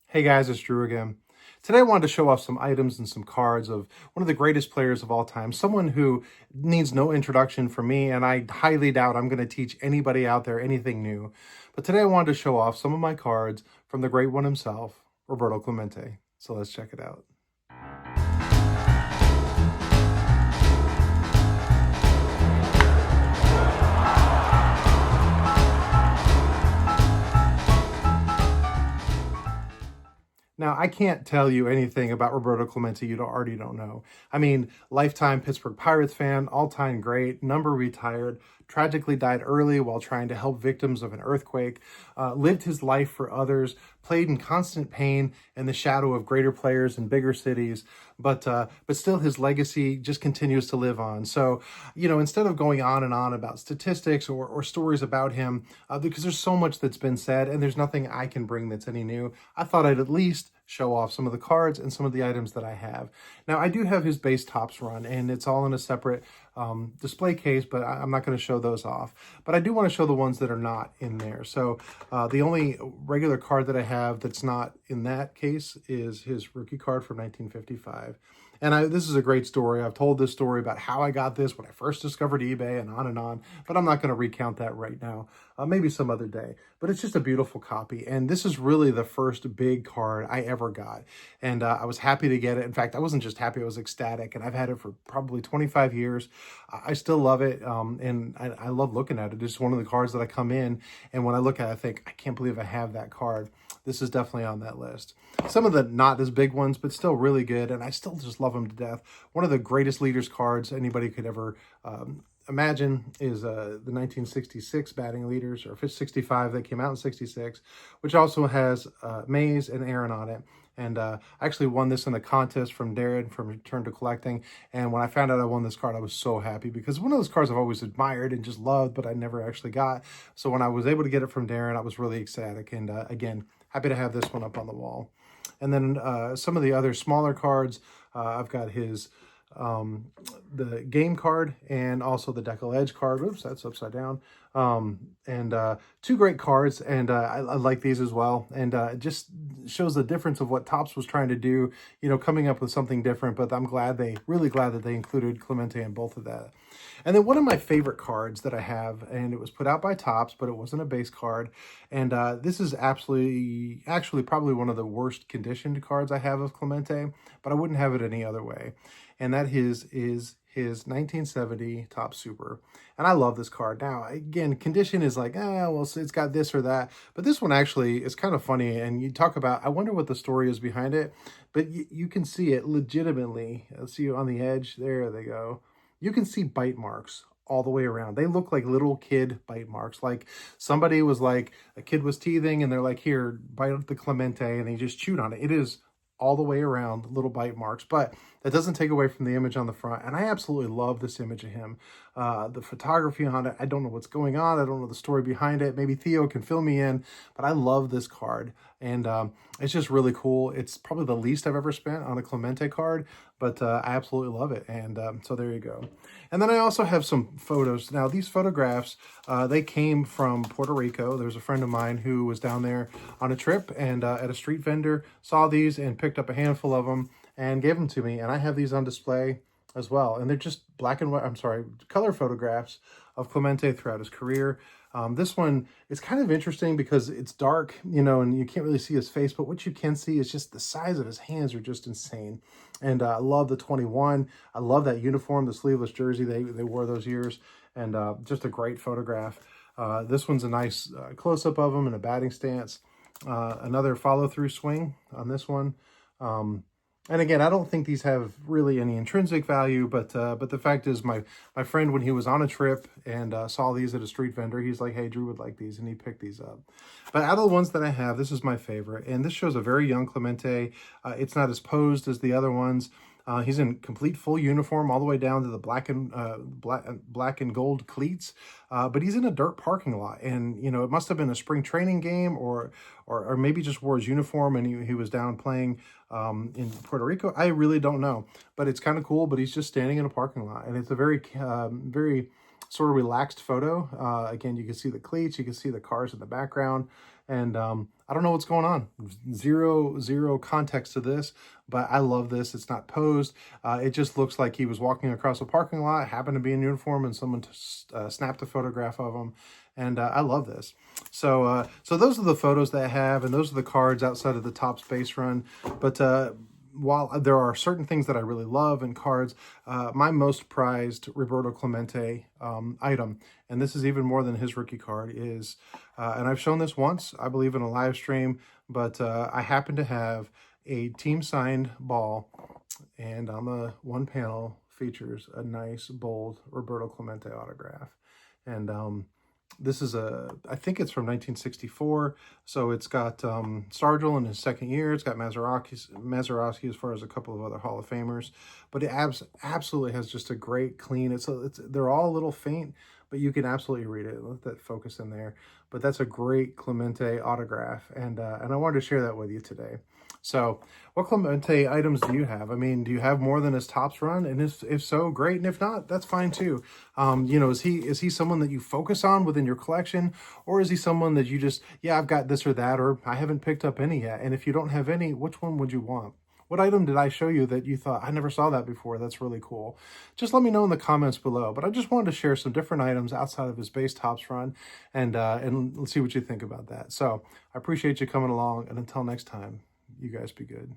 Hey guys, it's Drew again. Today I wanted to show off some items and some cards of one of the greatest players of all time, someone who needs no introduction from me, and I highly doubt I'm going to teach anybody out there anything new. But today I wanted to show off some of my cards from the great one himself, Roberto Clemente. So let's check it out. Now, I can't tell you anything about Roberto Clemente you already don't know. I mean, lifetime Pittsburgh Pirates fan, all-time great, number retired, tragically died early while trying to help victims of an earthquake, lived his life for others, played in constant pain in the shadow of greater players in bigger cities, but still his legacy just continues to live on. So, instead of going on and on about statistics or stories about him, because there's so much that's been said and there's nothing I can bring that's any new, I thought I'd at least show off some of the cards and some of the items that I have. Now, I do have his base tops run, and it's all in a separate display case, but I'm not going to show those off. But I do want to show the ones that are not in there. So the only regular card that I have that's not in that case is his rookie card from 1955. And this is a great story. I've told this story about how I got this when I first discovered eBay and on, but I'm not going to recount that right now. Maybe some other day. But it's just a beautiful copy. And this is really the first big card I ever got. And I was happy to get it. In fact, I wasn't just happy, I was ecstatic. And I've had it for probably 25 years. I still love it. And I love looking at it. It's one of the cards that I come in. And when I look at it, I think, I can't believe I have that card. This is definitely on that list. Some of the not as big ones, but still really good. And I still just love them to death. One of the greatest leaders cards anybody could ever imagine is the 1966 batting leaders, or 65 that came out in 66, which also has Mays and Aaron on it. And I actually won this in a contest from Darren from Return to Collecting. And when I found out I won this card, I was so happy because one of those cards I've always admired and just loved, but I never actually got. So when I was able to get it from Darren, I was really ecstatic. And again, happy to have this one up on the wall. And then some of the other smaller cards, I've got his the game card and also the Decal Edge card. Oops, that's upside down. And two great cards, and I like these as well. And it just shows the difference of what Topps was trying to do, coming up with something different. But I'm really glad that they included Clemente in both of that. And then one of my favorite cards that I have, and it was put out by Topps, but it wasn't a base card. And this is actually probably one of the worst conditioned cards I have of Clemente, but I wouldn't have it any other way. And that is his 1970 Topps Super. And I love this card. Now, again, condition is like, well, it's got this or that. But this one actually is kind of funny. And you talk about, I wonder what the story is behind it. But you can see it legitimately. See on the edge. There they go. You can see bite marks all the way around. They look like little kid bite marks. Like somebody was like, a kid was teething and they're like, here, bite up the Clemente, and they just chewed on it. It is all the way around, little bite marks, but that doesn't take away from the image on the front. And I absolutely love this image of him. The photography on it, I don't know what's going on. I don't know the story behind it. Maybe Theo can fill me in, but I love this card. And it's just really cool. It's probably the least I've ever spent on a Clemente card, but I absolutely love it. And so there you go. And then I also have some photos. Now, these photographs, they came from Puerto Rico. There's a friend of mine who was down there on a trip and at a street vendor, saw these and picked up a handful of them and gave them to me. And I have these on display as well. And they're just black and white, color photographs of Clemente throughout his career. This one is kind of interesting because it's dark, and you can't really see his face, but what you can see is just the size of his hands are just insane. And I love the 21. I love that uniform, the sleeveless jersey they wore those years, and just a great photograph. This one's a nice close-up of him in a batting stance. Another follow-through swing on this one. And again, I don't think these have really any intrinsic value, but the fact is my friend, when he was on a trip and saw these at a street vendor, he's like, hey, Drew would like these, and he picked these up. But out of the ones that I have, this is my favorite, and this shows a very young Clemente. It's not as posed as the other ones. He's in complete full uniform all the way down to the black and gold cleats, but he's in a dirt parking lot, and it must have been a spring training game or maybe just wore his uniform and he was down playing in Puerto Rico. I really don't know, but it's kind of cool. But he's just standing in a parking lot, and it's a very sort of relaxed photo. Again, you can see the cleats, you can see the cars in the background. And I don't know what's going on. Zero context to this, but I love this. It's not posed. It just looks like he was walking across a parking lot, happened to be in uniform, and someone snapped a photograph of him. And I love this. So those are the photos that I have, and those are the cards outside of the Topps base run. But while there are certain things that I really love in cards, my most prized Roberto Clemente item, and this is even more than his rookie card, is, and I've shown this once, I believe, in a live stream, but I happen to have a team signed ball, and on the one panel features a nice, bold Roberto Clemente autograph. And this is I think it's from 1964. So it's got Stargell in his second year. It's got Mazeroski as far as a couple of other Hall of Famers. But it absolutely has just a great, clean, they're all a little faint, but you can absolutely read it. Let that focus in there. But that's a great Clemente autograph. And I wanted to share that with you today. So what Clemente items do you have? I mean, do you have more than his Topps run? And if so, great. And if not, that's fine too. You know, is he someone that you focus on within your collection? Or is he someone that you just, yeah, I've got this or that, or I haven't picked up any yet? And if you don't have any, which one would you want? What item did I show you that you thought, I never saw that before? That's really cool. Just let me know in the comments below. But I just wanted to share some different items outside of his base Topps run, and let's see what you think about that. So I appreciate you coming along, and until next time, you guys be good.